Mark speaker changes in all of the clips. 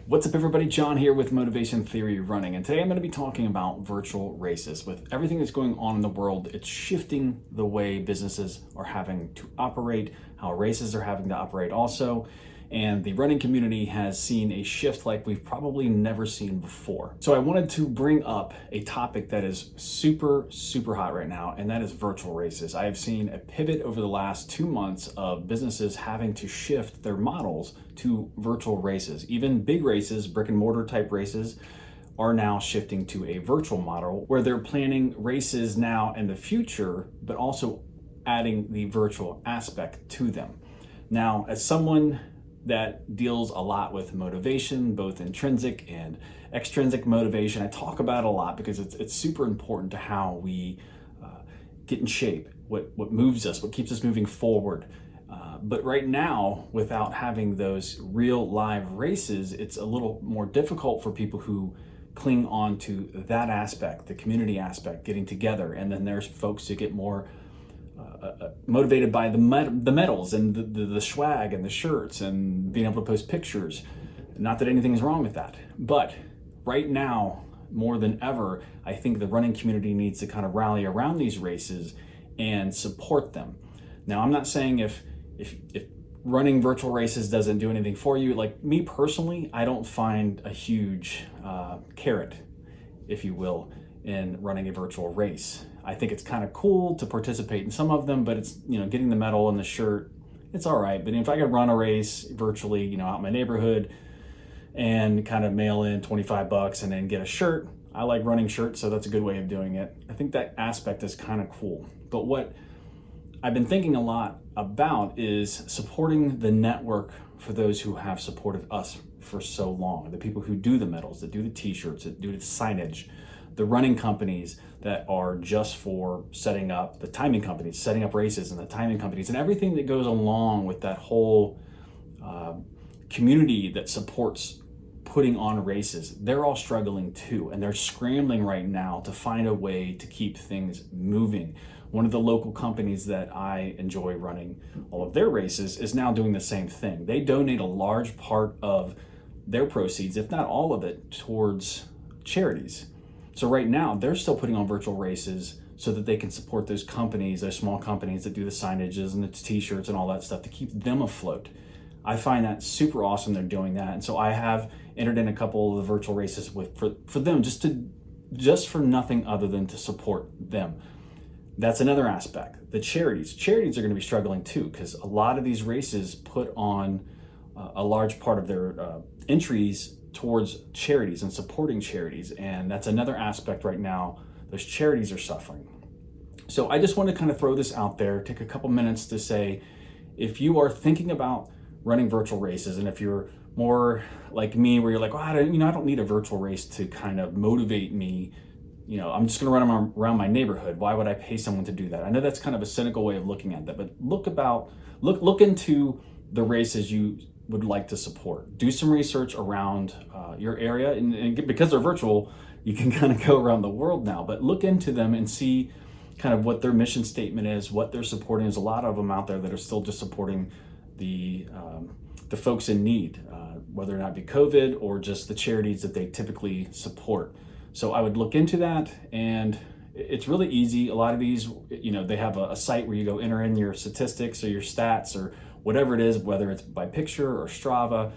Speaker 1: What's up everybody, John here with Motivation Theory Running, and today I'm going to be talking about virtual races. With everything that's going on in the world, it's shifting the way businesses are having to operate, how races are having to operate also, and the running community has seen a shift like we've probably never seen before. So I wanted to bring up a topic that is super hot right now, and that is virtual races. I have seen a pivot over the last 2 months of businesses having to shift their models to virtual races. Even big races, brick and mortar type races, are now shifting to a virtual model where they're planning races now in the future, but also adding the virtual aspect to them. Now, as someone that deals a lot with motivation, both intrinsic and extrinsic motivation, I talk about it a lot because it's super important to how we get in shape, what moves us, what keeps us moving forward. But right now, without having those real live races, it's a little more difficult for people who cling on to that aspect, the community aspect, getting together. And then there's folks who get more motivated by the medals and the swag and the shirts and being able to post pictures. Not that anything is wrong with that, but right now, more than ever, I think the running community needs to kind of rally around these races and support them. Now, I'm not saying if running virtual races doesn't do anything for you, like me personally, I don't find a huge carrot, if you will, in running a virtual race. I think it's kind of cool to participate in some of them, but it's, getting the medal and the shirt, it's all right. But if I could run a race virtually, out in my neighborhood and kind of mail in $25 and then get a shirt, I like running shirts, so that's a good way of doing it. I think that aspect is kind of cool. But what I've been thinking a lot about is supporting the network for those who have supported us for so long. The people who do the medals, that do the t-shirts, that do the signage, the running companies that are just for setting up, the timing companies, setting up races, and the timing companies, and everything that goes along with that whole community that supports putting on races. They're all struggling too, and they're scrambling right now to find a way to keep things moving. One of the local companies that I enjoy running all of their races is now doing the same thing. They donate a large part of their proceeds, if not all of it, towards charities. So right now, they're still putting on virtual races so that they can support those companies, those small companies that do the signages and the t-shirts and all that stuff to keep them afloat. I find that super awesome they're doing that. And so I have entered in a couple of the virtual races for them, just for nothing other than to support them. That's another aspect. The charities are going to be struggling too, because a lot of these races put on a large part of their entries towards charities and supporting charities. And that's another aspect right now. Those charities are suffering. So I just want to kind of throw this out there, take a couple minutes to say, if you are thinking about running virtual races, and if you're more like me, where you're like, I don't need a virtual race to kind of motivate me. I'm just going to run them around my neighborhood. Why would I pay someone to do that? I know that's kind of a cynical way of looking at that, but look into the races you would like to support. Do some research around your area, and because they're virtual, you can kind of go around the world now, but look into them and see kind of what their mission statement is, what they're supporting. There's a lot of them out there that are still just supporting the folks in need, whether or not it be COVID or just the charities that they typically support. So I would look into that, and it's really easy. A lot of these, they have a site where you go enter in your statistics or your stats or whatever it is, whether it's by picture or Strava,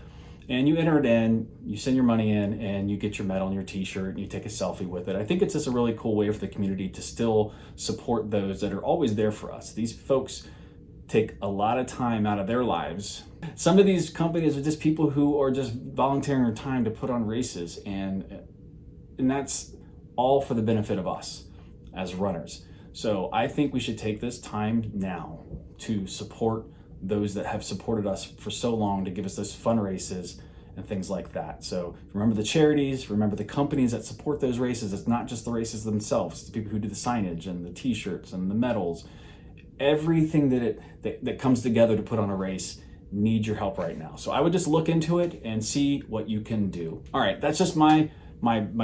Speaker 1: and you enter it in, you send your money in, and you get your medal and your t-shirt, and you take a selfie with it. I think it's just a really cool way for the community to still support those that are always there for us. These folks take a lot of time out of their lives. Some of these companies are just people who are just volunteering their time to put on races, and that's all for the benefit of us as runners. So I think we should take this time now to support those that have supported us for so long, to give us those fun races and things like that. So remember the charities, remember the companies that support those races. It's not just the races themselves, it's the people who do the signage and the t-shirts and the medals. Everything that comes together to put on a race needs your help right now. So I would just look into it and see what you can do. All right, that's just my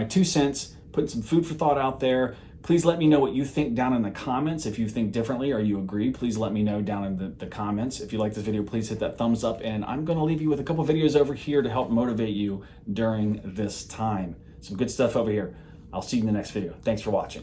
Speaker 1: 2 cents, putting some food for thought out there. Please let me know what you think down in the comments. If you think differently or you agree, please let me know down in the comments. If you like this video, please hit that thumbs up, and I'm gonna leave you with a couple videos over here to help motivate you during this time. Some good stuff over here. I'll see you in the next video. Thanks for watching.